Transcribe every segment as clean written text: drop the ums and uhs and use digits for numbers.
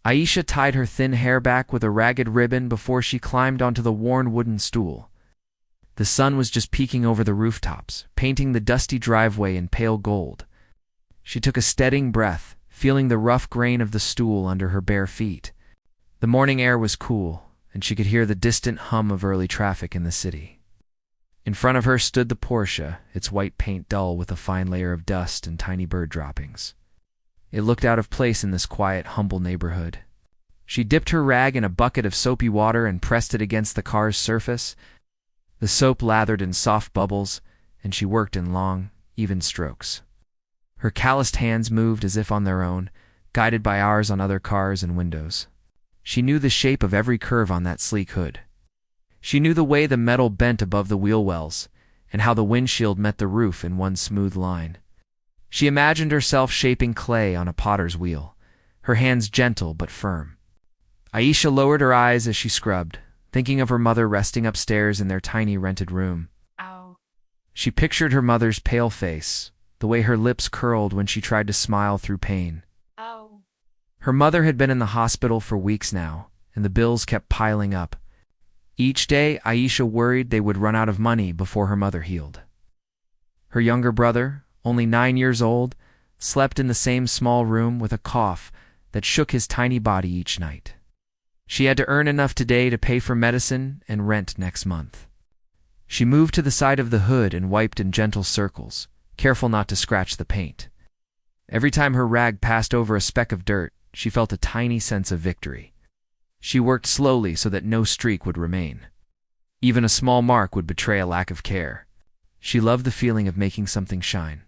Aisha tied her thin hair back with a ragged ribbon before she climbed onto the worn wooden stool. The sun was just peeking over the rooftops, painting the dusty driveway in pale gold. She took a steadying breath, feeling the rough grain of the stool under her bare feet. The morning air was cool, and she could hear the distant hum of early traffic in the city. In front of her stood the Porsche, its white paint dull with a fine layer of dust and tiny bird droppings. It looked out of place in this quiet, humble neighborhood. She dipped her rag in a bucket of soapy water and pressed it against the car's surface. The soap lathered in soft bubbles, and she worked in long, even strokes. Her calloused hands moved as if on their own, guided by hours on other cars and windows. She knew the shape of every curve on that sleek hood. She knew the way the metal bent above the wheel wells, and how the windshield met the roof in one smooth line. She imagined herself shaping clay on a potter's wheel, her hands gentle but firm. Aisha lowered her eyes as she scrubbed, thinking of her mother resting upstairs in their tiny rented room. Ow. She pictured her mother's pale face, the way her lips curled when she tried to smile through pain. Ow. Her mother had been in the hospital for weeks now, and the bills kept piling up. Each day, Aisha worried they would run out of money before her mother healed. Her younger brother, only 9 years old, slept in the same small room with a cough that shook his tiny body each night. She had to earn enough today to pay for medicine and rent next month. She moved to the side of the hood and wiped in gentle circles, careful not to scratch the paint. Every time her rag passed over a speck of dirt, she felt a tiny sense of victory. She worked slowly so that no streak would remain. Even a small mark would betray a lack of care. She loved the feeling of making something shine.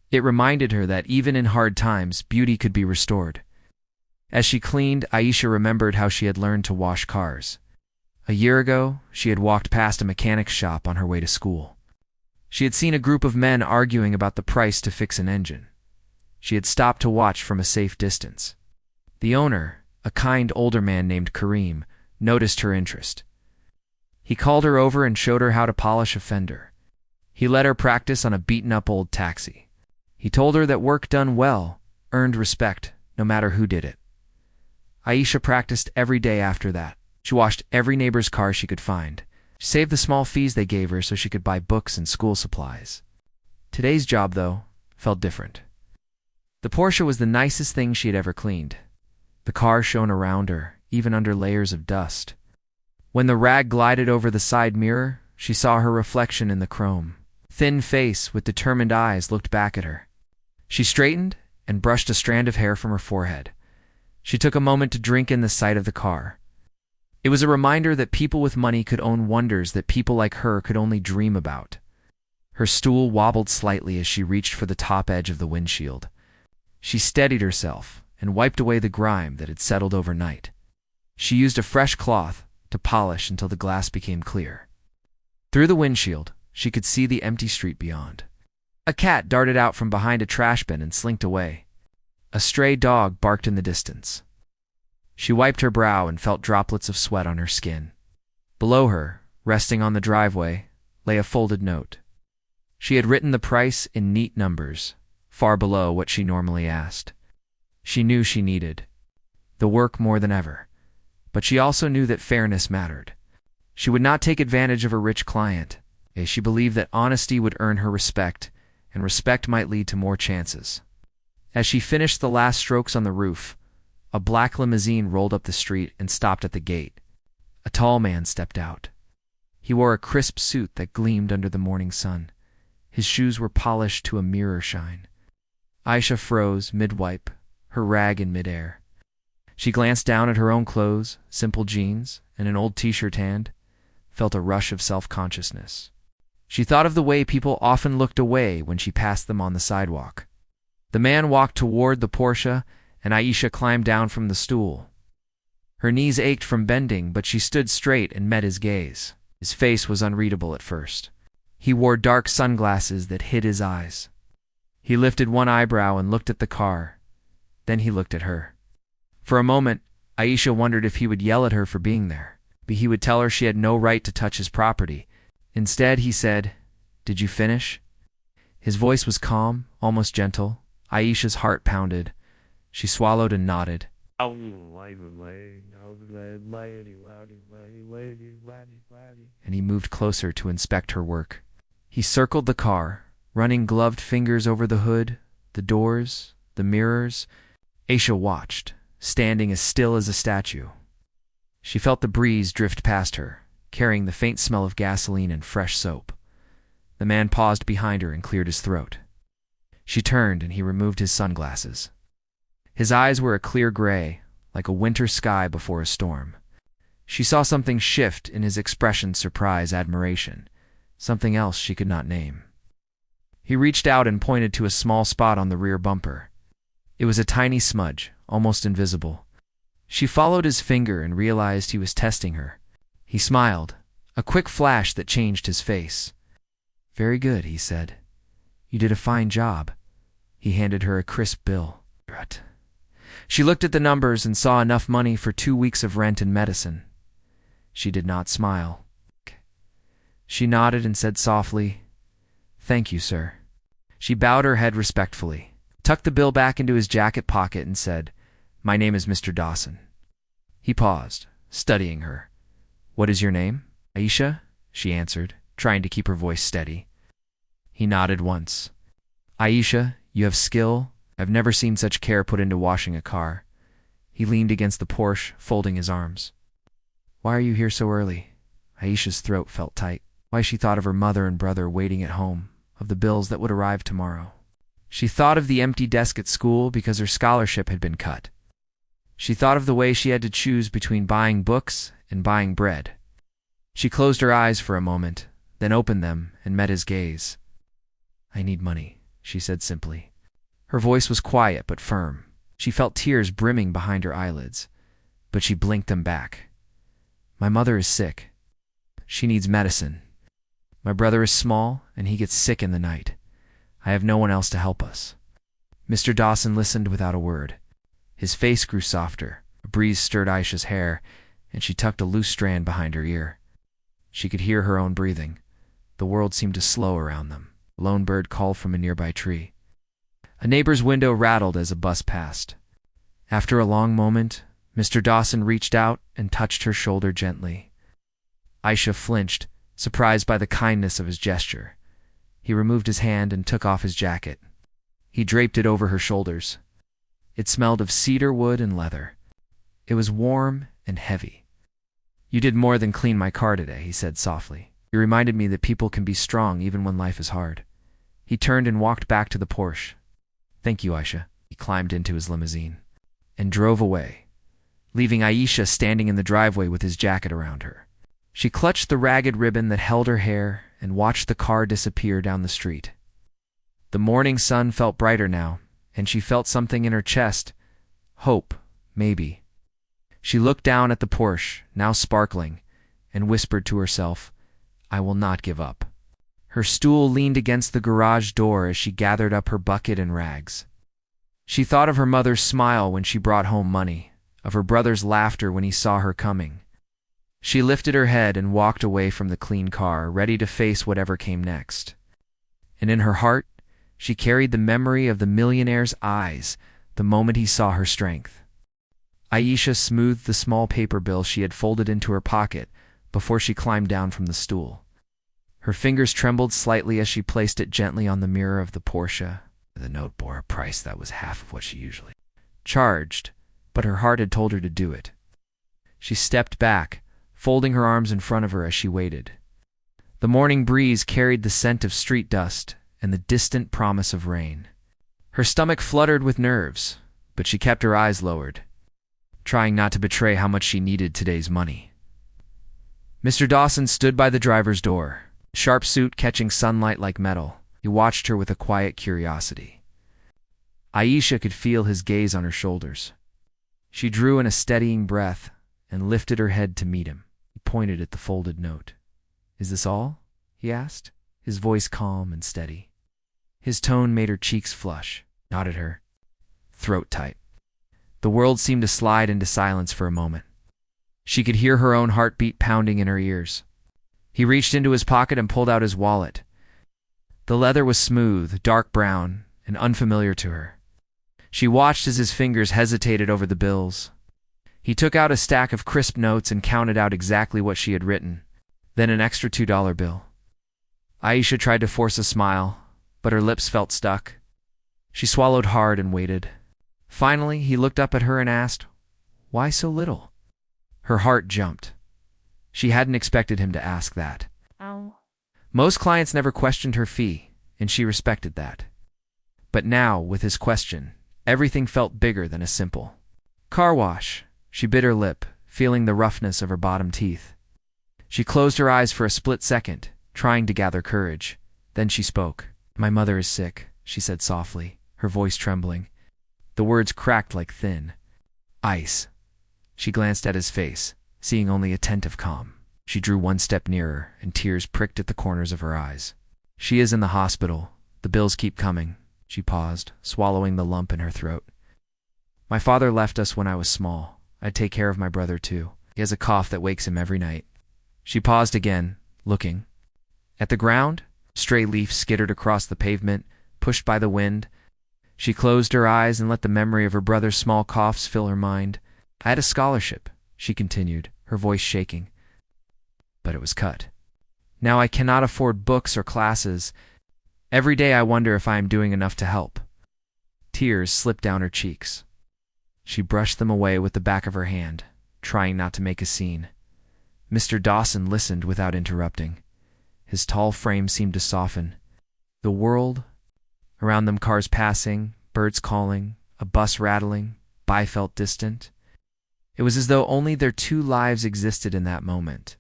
It reminded her that even in hard times, beauty could be restored. As she cleaned, Aisha remembered how she had learned to wash cars. A year ago, she had walked past a mechanic's shop on her way to school. She had seen a group of men arguing about the price to fix an engine. She had stopped to watch from a safe distance. The owner, a kind older man named Kareem, noticed her interest. He called her over and showed her how to polish a fender. He let her practice on a beaten-up old taxi. He told her that work done well earned respect, no matter who did it. Aisha practiced every day after that. She washed every neighbor's car she could find. She saved the small fees they gave her so she could buy books and school supplies. Today's job, though, felt different. The Porsche was the nicest thing she had ever cleaned. The car shone around her, even under layers of dust. When the rag glided over the side mirror, she saw her reflection in the chrome. Thin face with determined eyes looked back at her. She straightened and brushed a strand of hair from her forehead. She took a moment to drink in the sight of the car. It was a reminder that people with money could own wonders that people like her could only dream about. Her stool wobbled slightly as she reached for the top edge of the windshield. She steadied herself and wiped away the grime that had settled overnight. She used a fresh cloth to polish until the glass became clear. Through the windshield, she could see the empty street beyond. A cat darted out from behind a trash bin and slinked away. A stray dog barked in the distance. She wiped her brow and felt droplets of sweat on her skin. Below her, resting on the driveway, lay a folded note. She had written the price in neat numbers, far below what she normally asked. She knew she needed the work more than ever, but she also knew that fairness mattered. She would not take advantage of a rich client. She believed that honesty would earn her respect, and respect might lead to more chances. As she finished the last strokes on the roof, a black limousine rolled up the street and stopped at the gate. A tall man stepped out. He wore a crisp suit that gleamed under the morning sun. His shoes were polished to a mirror shine. Aisha froze mid-wipe, her rag in midair. She glanced down at her own clothes, simple jeans, and an old t-shirt hand, felt a rush of self-consciousness. She thought of the way people often looked away when she passed them on the sidewalk. The man walked toward the Porsche, and Aisha climbed down from the stool. Her knees ached from bending, but she stood straight and met his gaze. His face was unreadable at first. He wore dark sunglasses that hid his eyes. He lifted one eyebrow and looked at the car. Then he looked at her. For a moment, Aisha wondered if he would yell at her for being there. But he would tell her she had no right to touch his property. Instead, he said, "Did you finish?" His voice was calm, almost gentle. Aisha's heart pounded. She swallowed and nodded. And he moved closer to inspect her work. He circled the car, running gloved fingers over the hood, the doors, the mirrors. Aisha watched, standing as still as a statue. She felt the breeze drift past her, carrying the faint smell of gasoline and fresh soap. The man paused behind her and cleared his throat. She turned and he removed his sunglasses. His eyes were a clear gray, like a winter sky before a storm. She saw something shift in his expression: surprise, admiration, something else she could not name. He reached out and pointed to a small spot on the rear bumper. It was a tiny smudge, almost invisible. She followed his finger and realized he was testing her. He smiled, a quick flash that changed his face. "Very good," he said. "You did a fine job." He handed her a crisp bill. She looked at the numbers and saw enough money for 2 weeks of rent and medicine. She did not smile. She nodded and said softly, "Thank you, sir." She bowed her head respectfully, tucked the bill back into his jacket pocket and said, "My name is Mr. Dawson." He paused, studying her. "What is your name?" "Aisha," she answered, trying to keep her voice steady. He nodded once. "Aisha, you have skill. I've never seen such care put into washing a car." He leaned against the Porsche, folding his arms. "Why are you here so early?" Aisha's throat felt tight. Why, she thought of her mother and brother waiting at home, of the bills that would arrive tomorrow. She thought of the empty desk at school because her scholarship had been cut. She thought of the way she had to choose between buying books and buying bread. She closed her eyes for a moment, then opened them and met his gaze. "I need money," she said simply. Her voice was quiet but firm. She felt tears brimming behind her eyelids, but she blinked them back. "My mother is sick. She needs medicine. My brother is small, and he gets sick in the night. I have no one else to help us." Mr. Dawson listened without a word. His face grew softer. A breeze stirred Aisha's hair, and she tucked a loose strand behind her ear. She could hear her own breathing. The world seemed to slow around them. A lone bird called from a nearby tree. A neighbor's window rattled as a bus passed. After a long moment, Mr. Dawson reached out and touched her shoulder gently. Aisha flinched, surprised by the kindness of his gesture. He removed his hand and took off his jacket. He draped it over her shoulders. It smelled of cedar wood and leather. It was warm and heavy. "You did more than clean my car today," he said softly. "You reminded me that people can be strong even when life is hard." He turned and walked back to the Porsche. "Thank you, Aisha." He climbed into his limousine and drove away, leaving Aisha standing in the driveway with his jacket around her. She clutched the ragged ribbon that held her hair and watched the car disappear down the street. The morning sun felt brighter now, and she felt something in her chest. Hope, maybe. She looked down at the Porsche, now sparkling, and whispered to herself, "I will not give up." Her stool leaned against the garage door as she gathered up her bucket and rags. She thought of her mother's smile when she brought home money, of her brother's laughter when he saw her coming. She lifted her head and walked away from the clean car, ready to face whatever came next. And in her heart, she carried the memory of the millionaire's eyes the moment he saw her strength. Aisha smoothed the small paper bill she had folded into her pocket before she climbed down from the stool. Her fingers trembled slightly as she placed it gently on the mirror of the Porsche. The note bore a price that was half of what she usually charged, but her heart had told her to do it. She stepped back, folding her arms in front of her as she waited. The morning breeze carried the scent of street dust and the distant promise of rain. Her stomach fluttered with nerves, but she kept her eyes lowered, trying not to betray how much she needed today's money. Mr. Dawson stood by the driver's door, sharp suit catching sunlight like metal. He watched her with a quiet curiosity. Aisha could feel his gaze on her shoulders. She drew in a steadying breath and lifted her head to meet him. He pointed at the folded note. "Is this all?" he asked, his voice calm and steady. His tone made her cheeks flush. Nodded her, throat tight. The world seemed to slide into silence for a moment. She could hear her own heartbeat pounding in her ears. He reached into his pocket and pulled out his wallet. The leather was smooth, dark brown, and unfamiliar to her. She watched as his fingers hesitated over the bills. He took out a stack of crisp notes and counted out exactly what she had written, then an extra $2 bill. Aisha tried to force a smile, but her lips felt stuck. She swallowed hard and waited. Finally, he looked up at her and asked, "Why so little?" Her heart jumped. She hadn't expected him to ask that. Ow. Most clients never questioned her fee, and she respected that. But now, with his question, everything felt bigger than a simple car wash. She bit her lip, feeling the roughness of her bottom teeth. She closed her eyes for a split second, trying to gather courage. Then she spoke. "My mother is sick," she said softly, her voice trembling. The words cracked like thin ice. She glanced at his face, seeing only attentive calm. She drew one step nearer, and tears pricked at the corners of her eyes. "She is in the hospital. The bills keep coming." She paused, swallowing the lump in her throat. "My father left us when I was small. I'd take care of my brother, too. He has a cough that wakes him every night." She paused again, looking. At the ground, stray leaves skittered across the pavement, pushed by the wind. She closed her eyes and let the memory of her brother's small coughs fill her mind. "I had a scholarship," she continued, her voice shaking. "But it was cut. Now I cannot afford books or classes. Every day I wonder if I am doing enough to help." Tears slipped down her cheeks. She brushed them away with the back of her hand, trying not to make a scene. Mr. Dawson listened without interrupting. His tall frame seemed to soften. The world around them, cars passing, birds calling, a bus rattling, felt distant. It was as though only their two lives existed in that moment.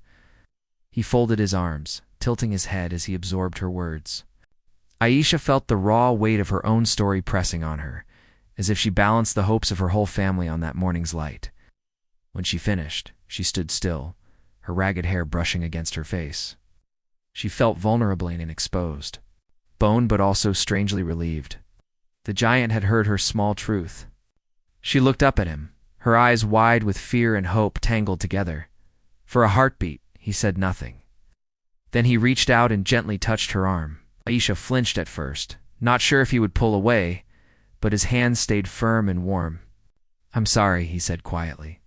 He folded his arms, tilting his head as he absorbed her words. Aisha felt the raw weight of her own story pressing on her, as if she balanced the hopes of her whole family on that morning's light. When she finished, she stood still, her ragged hair brushing against her face. She felt vulnerable and exposed, boned but also strangely relieved. The giant had heard her small truth. She looked up at him, her eyes wide with fear and hope tangled together. For a heartbeat, he said nothing. Then he reached out and gently touched her arm. Aisha flinched at first, not sure if he would pull away, but his hand stayed firm and warm. "I'm sorry," he said quietly.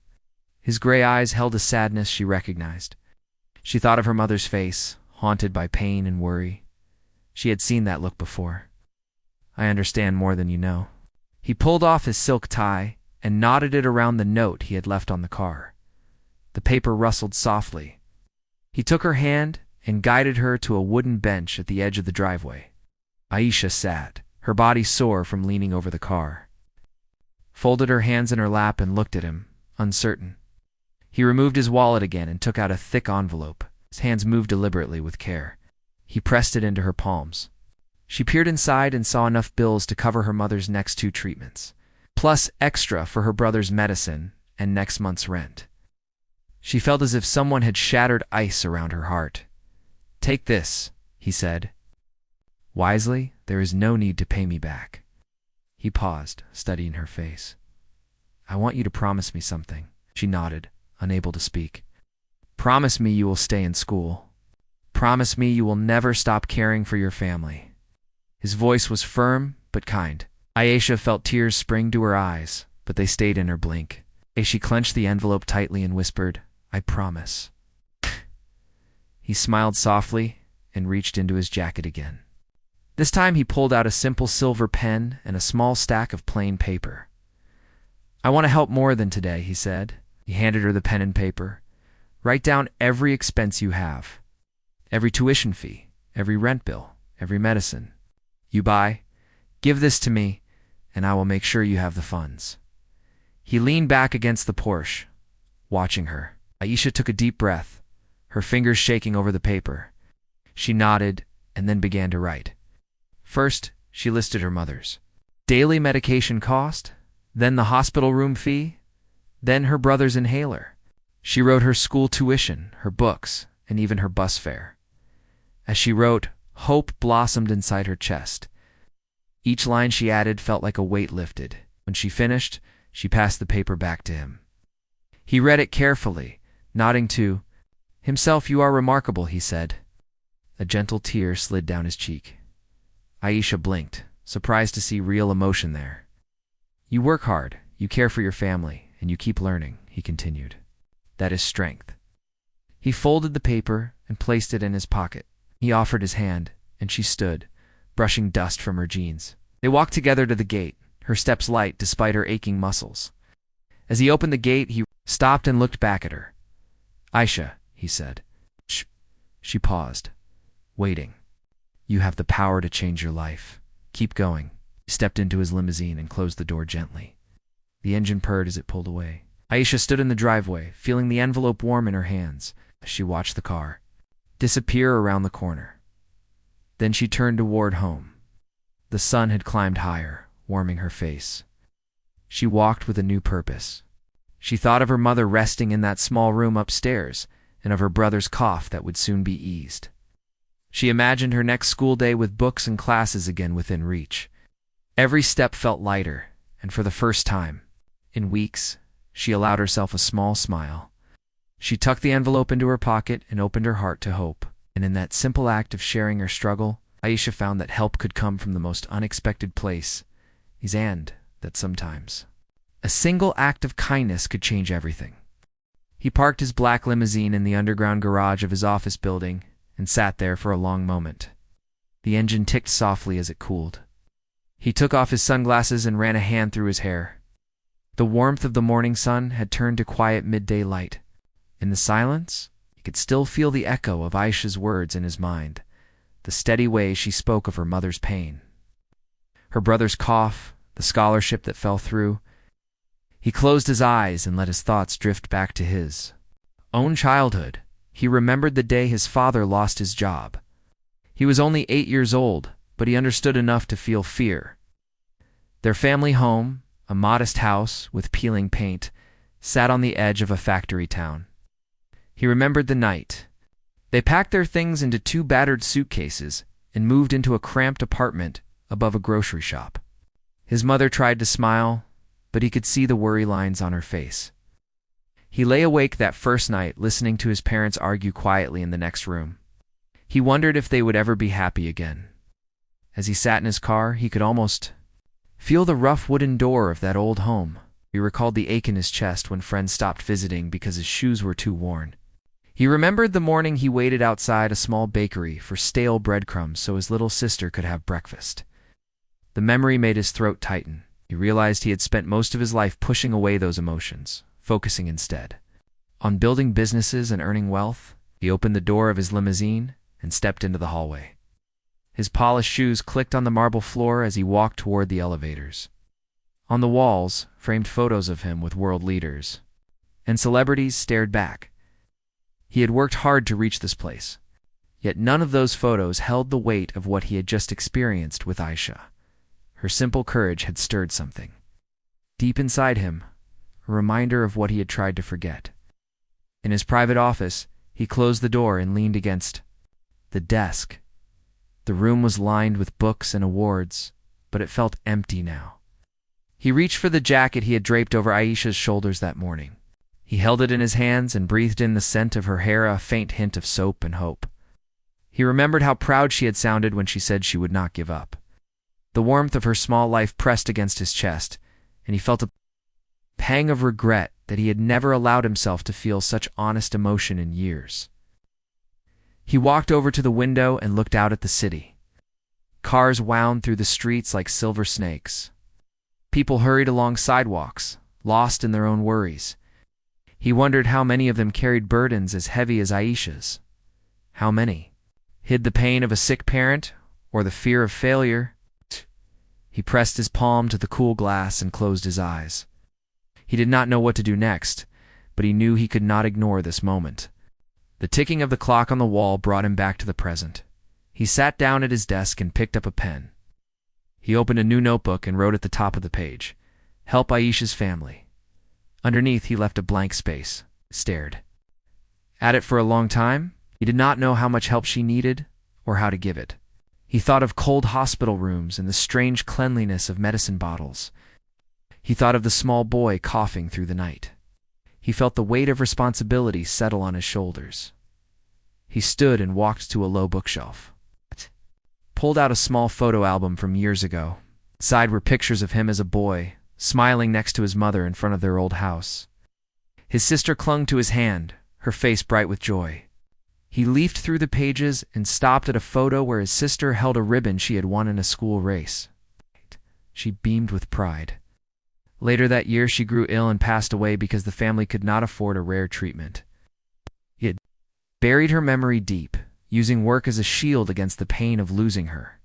His gray eyes held a sadness she recognized. She thought of her mother's face, haunted by pain and worry. She had seen that look before. "I understand more than you know." He pulled off his silk tie and knotted it around the note he had left on the car. The paper rustled softly. He took her hand and guided her to a wooden bench at the edge of the driveway. Aisha sat, her body sore from leaning over the car. Folded her hands in her lap and looked at him, uncertain. He removed his wallet again and took out a thick envelope. His hands moved deliberately with care. He pressed it into her palms. She peered inside and saw enough bills to cover her mother's next 2 treatments, plus extra for her brother's medicine and next month's rent. She felt as if someone had shattered ice around her heart. "Take this," he said. "Wisely, there is no need to pay me back." He paused, studying her face. "I want you to promise me something." She nodded, unable to speak. "Promise me you will stay in school. Promise me you will never stop caring for your family." His voice was firm but kind. Aisha felt tears spring to her eyes, but they stayed in her blink. She clenched the envelope tightly and whispered, "I promise." He smiled softly and reached into his jacket again. This time he pulled out a simple silver pen and a small stack of plain paper. "I want to help more than today," he said. He handed her the pen and paper. "Write down every expense you have. Every tuition fee, every rent bill, every medicine you buy. Give this to me, and I will make sure you have the funds." He leaned back against the Porsche, watching her. Aisha took a deep breath, her fingers shaking over the paper. She nodded and then began to write. First, she listed her mother's daily medication cost, then the hospital room fee, then her brother's inhaler. She wrote her school tuition, her books, and even her bus fare. As she wrote, hope blossomed inside her chest. Each line she added felt like a weight lifted. When she finished, she passed the paper back to him. He read it carefully, nodding to himself. "You are remarkable," he said. A gentle tear slid down his cheek. Aisha blinked, surprised to see real emotion there. You work hard, you care for your family, and you keep learning, he continued. That is strength. He folded the paper and placed it in his pocket. He offered his hand, and she stood, brushing dust from her jeans. They walked together to the gate, her steps light despite her aching muscles. As he opened the gate, he stopped and looked back at her. Aisha, he said. Shh. She paused, waiting. You have the power to change your life. Keep going. He stepped into his limousine and closed the door gently. The engine purred as it pulled away. Aisha stood in the driveway, feeling the envelope warm in her hands as she watched the car disappear around the corner. Then she turned toward home. The sun had climbed higher, warming her face. She walked with a new purpose. She thought of her mother resting in that small room upstairs and of her brother's cough that would soon be eased. She imagined her next school day with books and classes again within reach. Every step felt lighter, and for the first time, in weeks, she allowed herself a small smile. She tucked the envelope into her pocket and opened her heart to hope. And in that simple act of sharing her struggle, Aisha found that help could come from the most unexpected place, and that sometimes a single act of kindness could change everything. He parked his black limousine in the underground garage of his office building and sat there for a long moment. The engine ticked softly as it cooled. He took off his sunglasses and ran a hand through his hair. The warmth of the morning sun had turned to quiet midday light. In the silence, he could still feel the echo of Aisha's words in his mind, the steady way she spoke of her mother's pain, her brother's cough, the scholarship that fell through. He closed his eyes and let his thoughts drift back to his own childhood. He remembered the day his father lost his job. He was only 8 years old, but he understood enough to feel fear. Their family home, a modest house with peeling paint, sat on the edge of a factory town. He remembered the night. They packed their things into 2 battered suitcases and moved into a cramped apartment above a grocery shop. His mother tried to smile, but he could see the worry lines on her face. He lay awake that first night listening to his parents argue quietly in the next room. He wondered if they would ever be happy again. As he sat in his car, he could almost feel the rough wooden door of that old home. He recalled the ache in his chest when friends stopped visiting because his shoes were too worn. He remembered the morning he waited outside a small bakery for stale breadcrumbs so his little sister could have breakfast. The memory made his throat tighten. He realized he had spent most of his life pushing away those emotions, focusing instead on building businesses and earning wealth. He opened the door of his limousine and stepped into the hallway. His polished shoes clicked on the marble floor as he walked toward the elevators. On the walls, framed photos of him with world leaders, and celebrities stared back. He had worked hard to reach this place, yet none of those photos held the weight of what he had just experienced with Aisha. Her simple courage had stirred something deep inside him, a reminder of what he had tried to forget. In his private office, he closed the door and leaned against the desk. The room was lined with books and awards, but it felt empty now. He reached for the jacket he had draped over Aisha's shoulders that morning. He held it in his hands and breathed in the scent of her hair, a faint hint of soap and hope. He remembered how proud she had sounded when she said she would not give up. The warmth of her small life pressed against his chest, and he felt a pang of regret that he had never allowed himself to feel such honest emotion in years. He walked over to the window and looked out at the city. Cars wound through the streets like silver snakes. People hurried along sidewalks, lost in their own worries. He wondered how many of them carried burdens as heavy as Aisha's. How many hid the pain of a sick parent or the fear of failure? He pressed his palm to the cool glass and closed his eyes. He did not know what to do next, but he knew he could not ignore this moment. The ticking of the clock on the wall brought him back to the present. He sat down at his desk and picked up a pen. He opened a new notebook and wrote at the top of the page, "Help Aisha's family." Underneath, he left a blank space, stared at it for a long time. He did not know how much help she needed or how to give it. He thought of cold hospital rooms and the strange cleanliness of medicine bottles. He thought of the small boy coughing through the night. He felt the weight of responsibility settle on his shoulders. He stood and walked to a low bookshelf, pulled out a small photo album from years ago. Inside were pictures of him as a boy, smiling next to his mother in front of their old house. His sister clung to his hand, her face bright with joy. He leafed through the pages and stopped at a photo where his sister held a ribbon she had won in a school race. She beamed with pride. Later that year, she grew ill and passed away because the family could not afford a rare treatment. He had buried her memory deep, using work as a shield against the pain of losing her.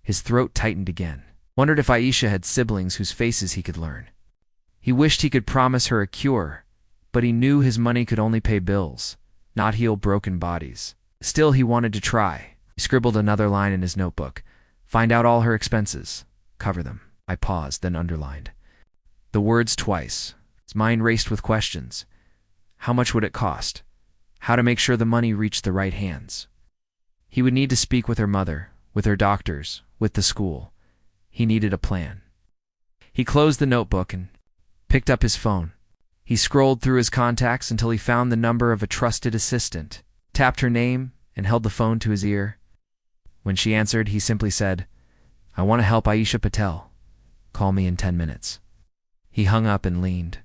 His throat tightened again. Wondered if Aisha had siblings whose faces he could learn. He wished he could promise her a cure, but he knew his money could only pay bills, not heal broken bodies. Still, he wanted to try. He scribbled another line in his notebook. Find out all her expenses. Cover them. I paused, then underlined the words twice. His mind raced with questions. How much would it cost? How to make sure the money reached the right hands? He would need to speak with her mother, with her doctors, with the school. He needed a plan. He closed the notebook and picked up his phone. He scrolled through his contacts until he found the number of a trusted assistant, tapped her name, and held the phone to his ear. When she answered, he simply said, I want to help Aisha Patel. Call me in 10 minutes. He hung up and leaned.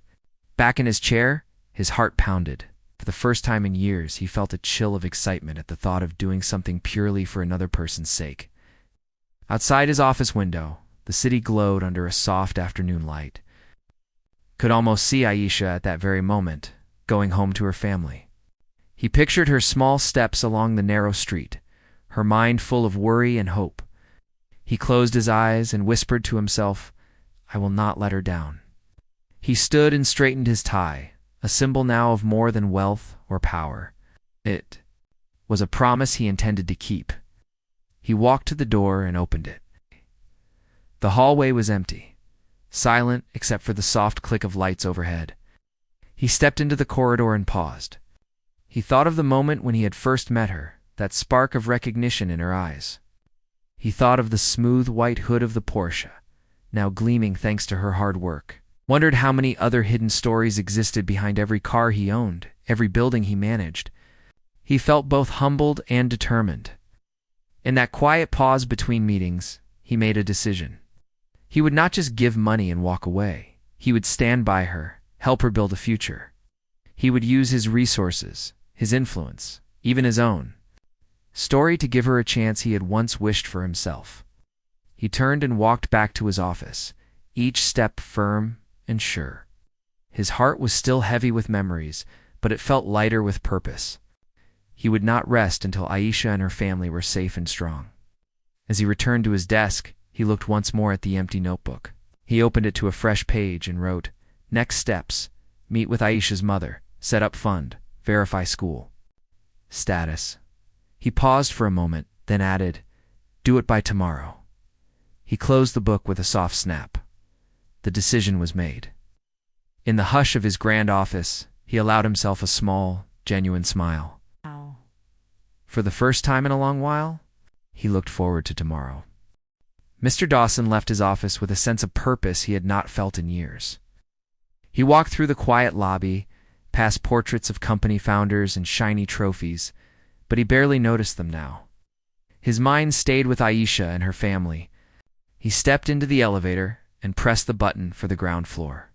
Back in his chair, his heart pounded. For the first time in years, he felt a chill of excitement at the thought of doing something purely for another person's sake. Outside his office window, the city glowed under a soft afternoon light. Could almost see Aisha at that very moment, going home to her family. He pictured her small steps along the narrow street, her mind full of worry and hope. He closed his eyes and whispered to himself, I will not let her down. He stood and straightened his tie, a symbol now of more than wealth or power. It was a promise he intended to keep. He walked to the door and opened it. The hallway was empty, silent except for the soft click of lights overhead. He stepped into the corridor and paused. He thought of the moment when he had first met her, that spark of recognition in her eyes. He thought of the smooth white hood of the Porsche, now gleaming thanks to her hard work. Wondered how many other hidden stories existed behind every car he owned, every building he managed. He felt both humbled and determined. In that quiet pause between meetings, he made a decision. He would not just give money and walk away. He would stand by her, help her build a future. He would use his resources, his influence, even his own story to give her a chance he had once wished for himself. He turned and walked back to his office, each step firm and sure. His heart was still heavy with memories, but it felt lighter with purpose. He would not rest until Aisha and her family were safe and strong. As he returned to his desk, he looked once more at the empty notebook. He opened it to a fresh page and wrote, Next steps. Meet with Aisha's mother. Set up fund. Verify school. Status. He paused for a moment, then added, Do it by tomorrow. He closed the book with a soft snap. The decision was made. In the hush of his grand office, he allowed himself a small, genuine smile. Wow. For the first time in a long while, he looked forward to tomorrow. Mr. Dawson left his office with a sense of purpose he had not felt in years. He walked through the quiet lobby, past portraits of company founders and shiny trophies, but he barely noticed them now. His mind stayed with Aisha and her family. He stepped into the elevator and pressed the button for the ground floor.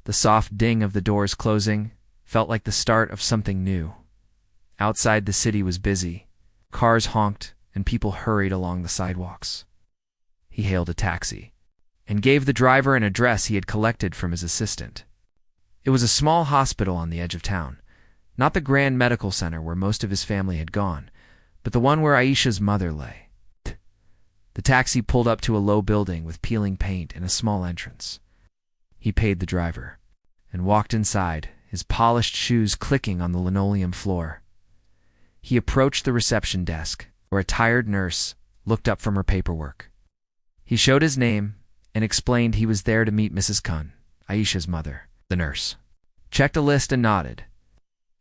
The soft ding of the doors closing felt like the start of something new. Outside, the city was busy. Cars honked and people hurried along the sidewalks. He hailed a taxi and gave the driver an address he had collected from his assistant. It was a small hospital on the edge of town, not the grand medical center where most of his family had gone, but the one where Aisha's mother lay. The taxi pulled up to a low building with peeling paint and a small entrance. He paid the driver and walked inside, his polished shoes clicking on the linoleum floor. He approached the reception desk, where a tired nurse looked up from her paperwork. He showed his name and explained he was there to meet Mrs. Kun, Aisha's mother. The nurse checked a list and nodded.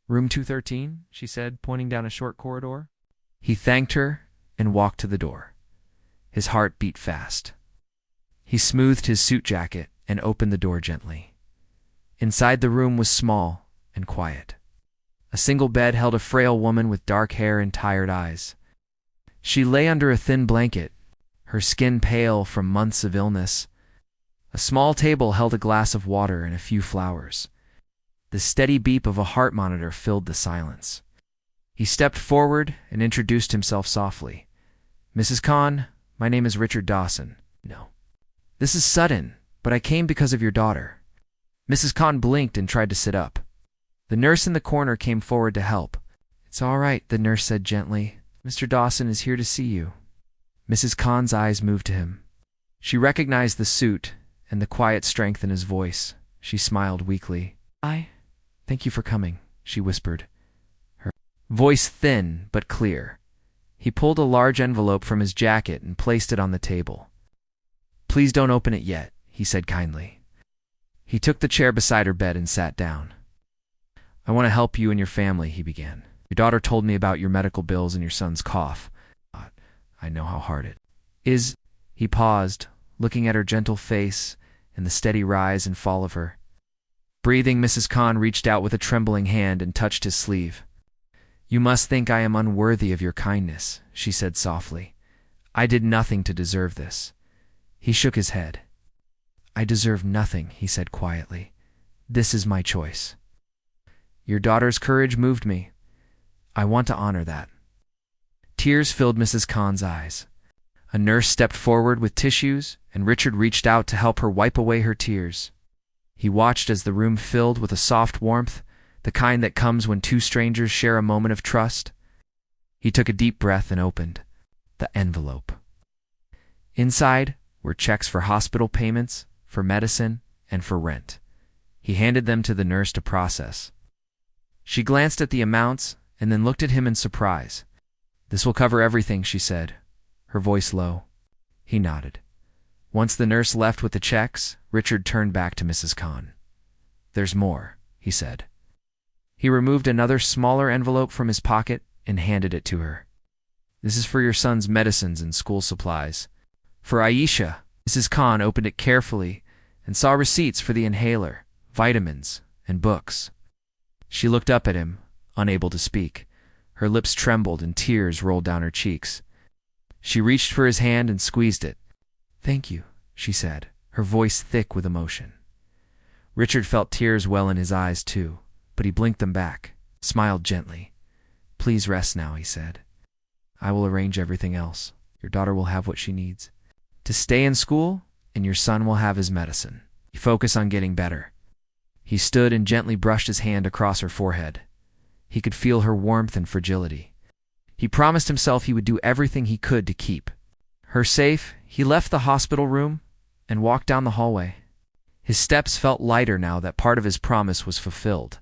Room 213, she said, pointing down a short corridor. He thanked her and walked to the door. His heart beat fast. He smoothed his suit jacket and opened the door gently. Inside, the room was small and quiet. A single bed held a frail woman with dark hair and tired eyes. She lay under a thin blanket, her skin pale from months of illness. A small table held a glass of water and a few flowers. The steady beep of a heart monitor filled the silence. He stepped forward and introduced himself softly. "Mrs. Khan, my name is Richard Dawson." "No. This is sudden, but I came because of your daughter." Mrs. Khan blinked and tried to sit up. The nurse in the corner came forward to help. "It's all right," the nurse said gently. "Mr. Dawson is here to see you." Mrs. Khan's eyes moved to him. She recognized the suit and the quiet strength in his voice. She smiled weakly. Thank you for coming," she whispered, her voice thin but clear. He pulled a large envelope from his jacket and placed it on the table. "Please don't open it yet," he said kindly. He took the chair beside her bed and sat down. "I want to help you and your family," he began. "Your daughter told me about your medical bills and your son's cough. I know how hard it is." He paused, looking at her gentle face and the steady rise and fall of her. Breathing, Mrs. Khan reached out with a trembling hand and touched his sleeve. "You must think I am unworthy of your kindness," she said softly. "I did nothing to deserve this." He shook his head. "I deserve nothing," he said quietly. "This is my choice." "Your daughter's courage moved me. I want to honor that." Tears filled Mrs. Khan's eyes. A nurse stepped forward with tissues, and Richard reached out to help her wipe away her tears. He watched as the room filled with a soft warmth, the kind that comes when two strangers share a moment of trust. He took a deep breath and opened the envelope. Inside were checks for hospital payments, for medicine, and for rent. He handed them to the nurse to process. She glanced at the amounts and then looked at him in surprise. "This will cover everything," she said, her voice low. He nodded. Once the nurse left with the checks, Richard turned back to Mrs. Khan. "There's more," he said. He removed another smaller envelope from his pocket and handed it to her. "This is for your son's medicines and school supplies. For Aisha." Mrs. Khan opened it carefully and saw receipts for the inhaler, vitamins, and books. She looked up at him, unable to speak. Her lips trembled and tears rolled down her cheeks. She reached for his hand and squeezed it. "Thank you," she said, her voice thick with emotion. Richard felt tears well in his eyes too, but he blinked them back, smiled gently. "Please rest now," he said. "I will arrange everything else. Your daughter will have what she needs to stay in school, and your son will have his medicine. You focus on getting better." He stood and gently brushed his hand across her forehead. He could feel her warmth and fragility. He promised himself he would do everything he could to keep her safe. He left the hospital room and walked down the hallway. His steps felt lighter now that part of his promise was fulfilled.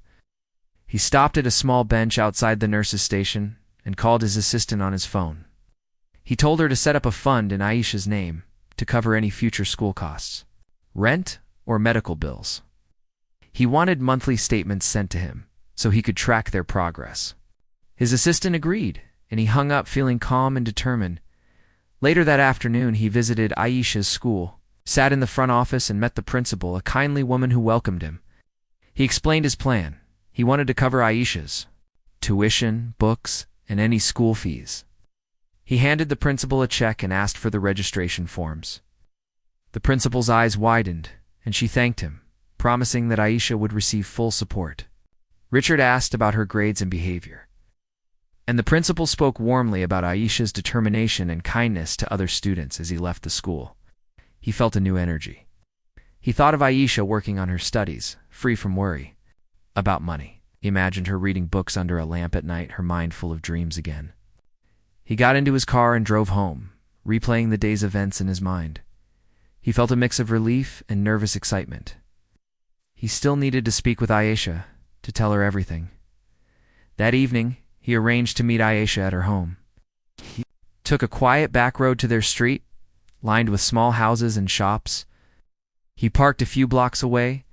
He stopped at a small bench outside the nurse's station and called his assistant on his phone. He told her to set up a fund in Aisha's name to cover any future school costs, rent, or medical bills. He wanted monthly statements sent to him so he could track their progress. His assistant agreed, and he hung up feeling calm and determined. Later that afternoon, he visited Aisha's school, sat in the front office and met the principal, a kindly woman who welcomed him. He explained his plan. He wanted to cover Aisha's tuition, books, and any school fees. He handed the principal a check and asked for the registration forms. The principal's eyes widened, and she thanked him, promising that Aisha would receive full support. Richard asked about her grades and behavior, and the principal spoke warmly about Aisha's determination and kindness to other students as he left the school. He felt a new energy. He thought of Aisha working on her studies, free from worry about money. He imagined her reading books under a lamp at night, her mind full of dreams again. He got into his car and drove home, replaying the day's events in his mind. He felt a mix of relief and nervous excitement. He still needed to speak with Aisha, to tell her everything. That evening, he arranged to meet Aisha at her home. He took a quiet back road to their street, lined with small houses and shops. He parked a few blocks away,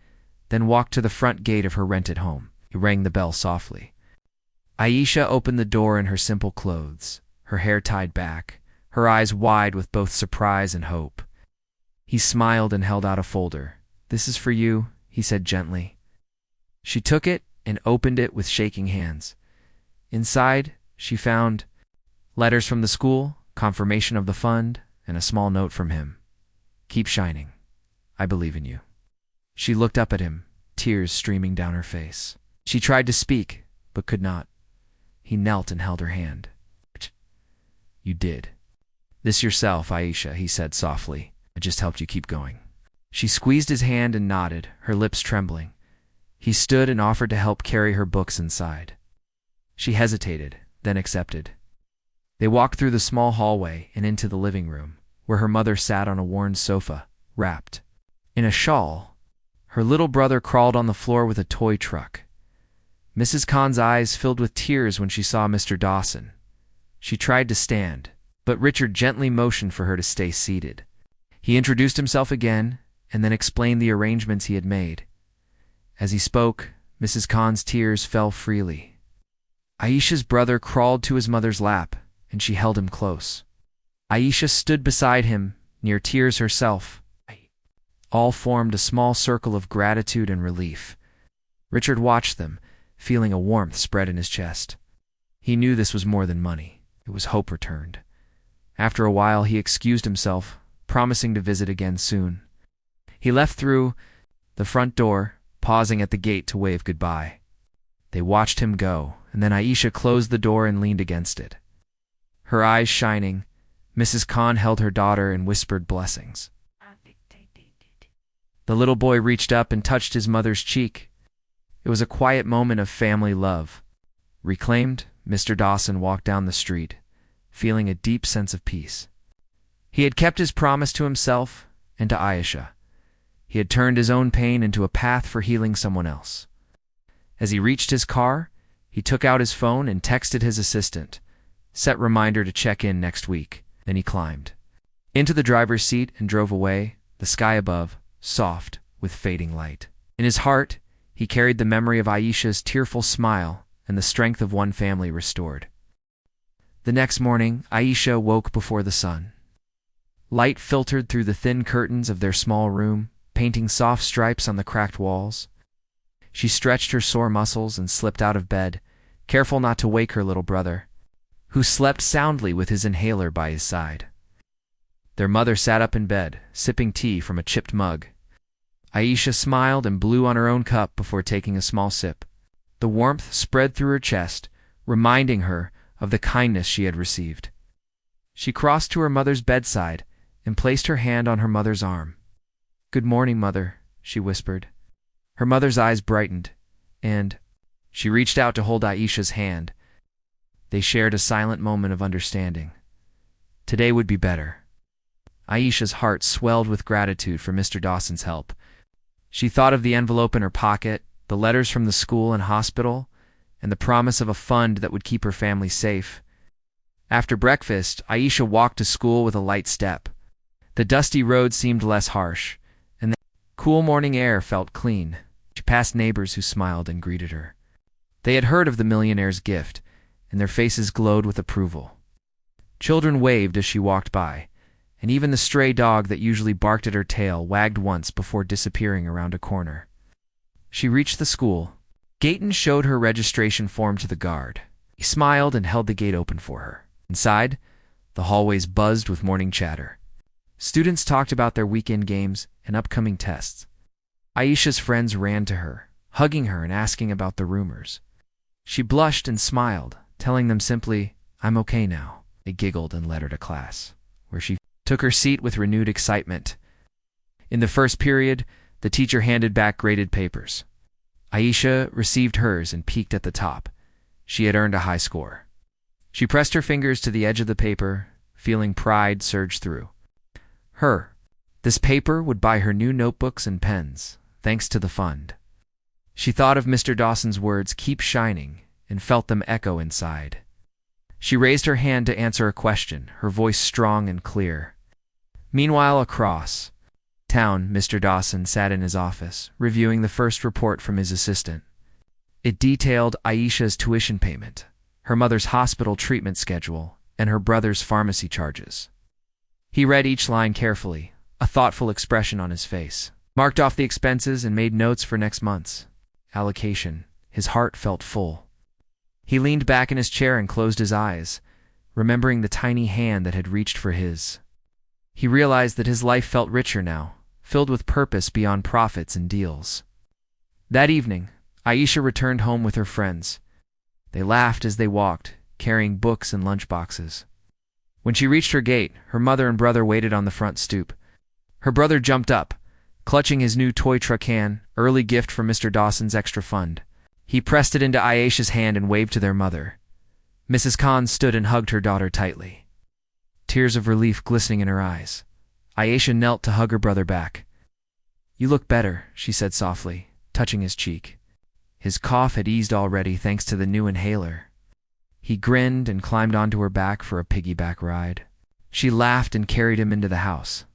then walked to the front gate of her rented home. He rang the bell softly. Aisha opened the door in her simple clothes, her hair tied back, her eyes wide with both surprise and hope. He smiled and held out a folder. "This is for you," he said gently. She took it and opened it with shaking hands. Inside, she found letters from the school, confirmation of the fund, and a small note from him. "Keep shining. I believe in you." She looked up at him, tears streaming down her face. She tried to speak, but could not. He knelt and held her hand. "You did this yourself, Aisha," he said softly. "I just helped you keep going." She squeezed his hand and nodded, her lips trembling. He stood and offered to help carry her books inside. She hesitated, then accepted. They walked through the small hallway and into the living room, where her mother sat on a worn sofa, wrapped in a shawl. Her little brother crawled on the floor with a toy truck. Mrs. Khan's eyes filled with tears when she saw Mr. Dawson. She tried to stand, but Richard gently motioned for her to stay seated. He introduced himself again, and then explained the arrangements he had made. As he spoke, Mrs. Khan's tears fell freely. Aisha's brother crawled to his mother's lap, and she held him close. Aisha stood beside him, near tears herself. All formed a small circle of gratitude and relief. Richard watched them, feeling a warmth spread in his chest. He knew this was more than money. It was hope returned. After a while, he excused himself, promising to visit again soon. He left through the front door, pausing at the gate to wave goodbye. They watched him go, and then Aisha closed the door and leaned against it. Her eyes shining, Mrs. Khan held her daughter and whispered blessings. The little boy reached up and touched his mother's cheek. It was a quiet moment of family love. Reclaimed, Mr. Dawson walked down the street, feeling a deep sense of peace. He had kept his promise to himself and to Aisha. He had turned his own pain into a path for healing someone else. As he reached his car, he took out his phone and texted his assistant, set reminder to check in next week. Then he climbed into the driver's seat and drove away, the sky above, soft, with fading light. In his heart, he carried the memory of Aisha's tearful smile and the strength of one family restored. The next morning, Aisha woke before the sun. Light filtered through the thin curtains of their small room, painting soft stripes on the cracked walls. She stretched her sore muscles and slipped out of bed, careful not to wake her little brother, who slept soundly with his inhaler by his side. Their mother sat up in bed, sipping tea from a chipped mug. Aisha smiled and blew on her own cup before taking a small sip. The warmth spread through her chest, reminding her of the kindness she had received. She crossed to her mother's bedside and placed her hand on her mother's arm. "Good morning, Mother," she whispered. Her mother's eyes brightened, and she reached out to hold Aisha's hand. They shared a silent moment of understanding. Today would be better. Aisha's heart swelled with gratitude for Mr. Dawson's help. She thought of the envelope in her pocket, the letters from the school and hospital, and the promise of a fund that would keep her family safe. After breakfast, Aisha walked to school with a light step. The dusty road seemed less harsh, and the cool morning air felt clean. She passed neighbors who smiled and greeted her. They had heard of the millionaire's gift, and their faces glowed with approval. Children waved as she walked by, and even the stray dog that usually barked at her tail wagged once before disappearing around a corner. She reached the school. Gayton showed her registration form to the guard. He smiled and held the gate open for her. Inside, the hallways buzzed with morning chatter. Students talked about their weekend games and upcoming tests. Aisha's friends ran to her, hugging her and asking about the rumors. She blushed and smiled, telling them simply, "I'm okay now." They giggled and led her to class, where she took her seat with renewed excitement. In the first period, the teacher handed back graded papers. Aisha received hers and peeked at the top. She had earned a high score. She pressed her fingers to the edge of the paper, feeling pride surge through her. This paper would buy her new notebooks and pens, thanks to the fund. She thought of Mr. Dawson's words, "Keep shining," and felt them echo inside. She raised her hand to answer a question, her voice strong and clear. Meanwhile, across town, Mr. Dawson sat in his office, reviewing the first report from his assistant. It detailed Aisha's tuition payment, her mother's hospital treatment schedule, and her brother's pharmacy charges. He read each line carefully, a thoughtful expression on his face, marked off the expenses and made notes for next month's allocation. His heart felt full. He leaned back in his chair and closed his eyes, remembering the tiny hand that had reached for his. He realized that his life felt richer now, filled with purpose beyond profits and deals. That evening, Aisha returned home with her friends. They laughed as they walked, carrying books and lunchboxes. When she reached her gate, her mother and brother waited on the front stoop. Her brother jumped up, clutching his new toy truck can, early gift from Mr. Dawson's extra fund. He pressed it into Aisha's hand and waved to their mother. Mrs. Khan stood and hugged her daughter tightly, tears of relief glistening in her eyes. Aisha knelt to hug her brother back. "You look better," she said softly, touching his cheek. His cough had eased already thanks to the new inhaler. He grinned and climbed onto her back for a piggyback ride. She laughed and carried him into the house.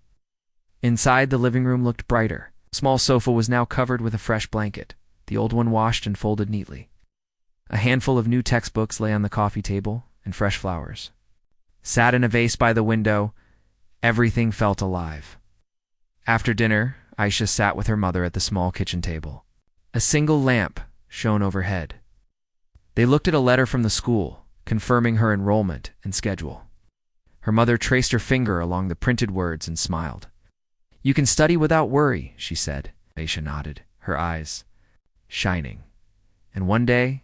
Inside, the living room looked brighter. The small sofa was now covered with a fresh blanket, the old one washed and folded neatly. A handful of new textbooks lay on the coffee table, and fresh flowers sat in a vase by the window. Everything felt alive. After dinner, Aisha sat with her mother at the small kitchen table. A single lamp shone overhead. They looked at a letter from the school, confirming her enrollment and schedule. Her mother traced her finger along the printed words and smiled. "You can study without worry," she said. Aisha nodded, her eyes shining. "And one day,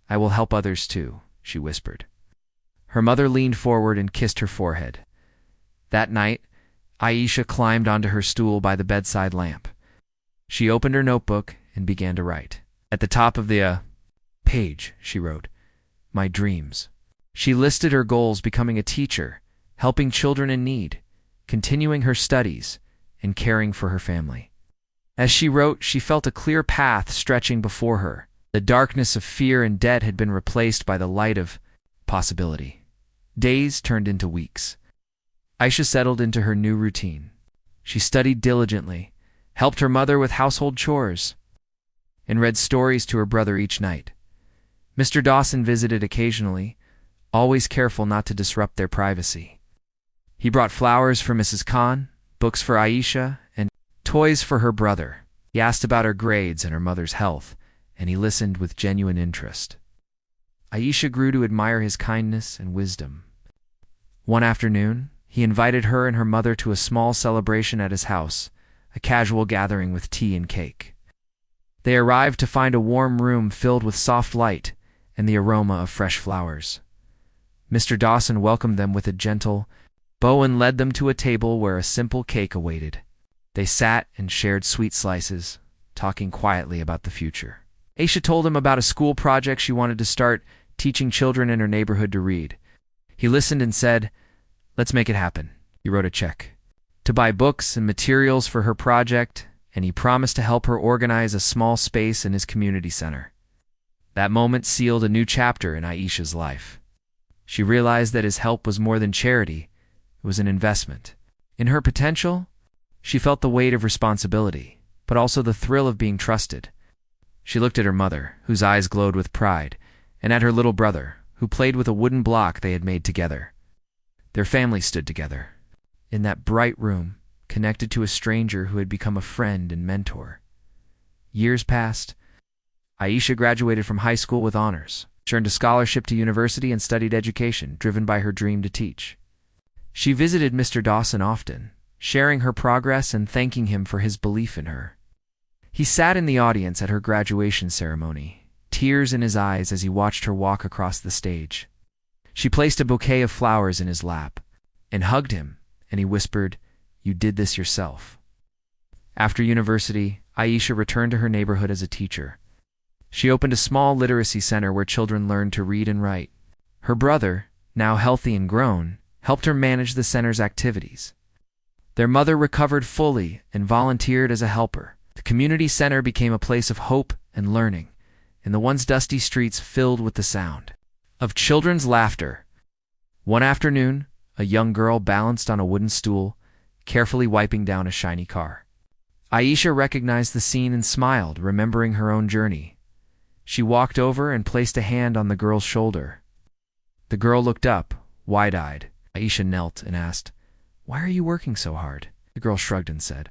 I will help others too," she whispered. Her mother leaned forward and kissed her forehead. That night, Aisha climbed onto her stool by the bedside lamp. She opened her notebook and began to write. At the top of the page, she wrote, "My dreams." She listed her goals: becoming a teacher, helping children in need, continuing her studies, and caring for her family. As she wrote, she felt a clear path stretching before her. The darkness of fear and debt had been replaced by the light of possibility. Days turned into weeks. Aisha settled into her new routine. She studied diligently, helped her mother with household chores, and read stories to her brother each night. Mr. Dawson visited occasionally, always careful not to disrupt their privacy. He brought flowers for Mrs. Khan, books for Aisha, and toys for her brother. He asked about her grades and her mother's health, and he listened with genuine interest. Aisha grew to admire his kindness and wisdom. One afternoon, he invited her and her mother to a small celebration at his house, a casual gathering with tea and cake. They arrived to find a warm room filled with soft light and the aroma of fresh flowers. Mr. Dawson welcomed them with a gentle bow and led them to a table where a simple cake awaited. They sat and shared sweet slices, talking quietly about the future. Aisha told him about a school project she wanted to start, teaching children in her neighborhood to read. He listened and said, "Let's make it happen." He wrote a check to buy books and materials for her project, and he promised to help her organize a small space in his community center. That moment sealed a new chapter in Aisha's life. She realized that his help was more than charity, it was an investment. In her potential, she felt the weight of responsibility, but also the thrill of being trusted. She looked at her mother, whose eyes glowed with pride, and at her little brother, who played with a wooden block they had made together. Their family stood together, in that bright room, connected to a stranger who had become a friend and mentor. Years passed. Aisha graduated from high school with honors, earned a scholarship to university, and studied education, driven by her dream to teach. She visited Mr. Dawson often, sharing her progress and thanking him for his belief in her. He sat in the audience at her graduation ceremony, tears in his eyes as he watched her walk across the stage. She placed a bouquet of flowers in his lap and hugged him, and he whispered, "You did this yourself." After university, Aisha returned to her neighborhood as a teacher. She opened a small literacy center where children learned to read and write. Her brother, now healthy and grown, helped her manage the center's activities. Their mother recovered fully and volunteered as a helper. The community center became a place of hope and learning, and the once dusty streets filled with the sound of children's laughter. One afternoon, a young girl balanced on a wooden stool, carefully wiping down a shiny car. Aisha recognized the scene and smiled, remembering her own journey. She walked over and placed a hand on the girl's shoulder. The girl looked up, wide-eyed. Aisha knelt and asked, "Why are you working so hard?" The girl shrugged and said,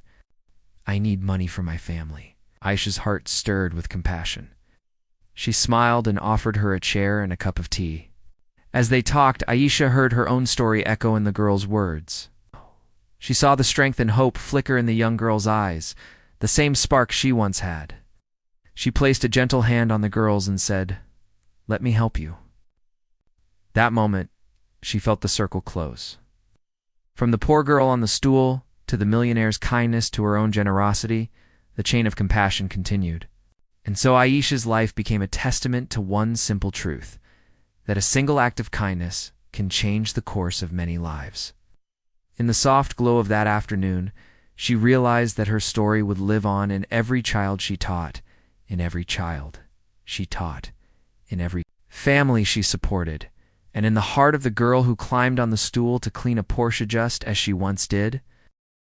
"I need money for my family." Aisha's heart stirred with compassion. She smiled and offered her a chair and a cup of tea. As they talked, Aisha heard her own story echo in the girl's words. She saw the strength and hope flicker in the young girl's eyes, the same spark she once had. She placed a gentle hand on the girl's and said, "Let me help you." That moment, she felt the circle close. From the poor girl on the stool to the millionaire's kindness to her own generosity, the chain of compassion continued. And so Aisha's life became a testament to one simple truth, that a single act of kindness can change the course of many lives. In the soft glow of that afternoon, she realized that her story would live on in every child she taught, in every child she taught, in every family she supported, and in the heart of the girl who climbed on the stool to clean a Porsche just as she once did.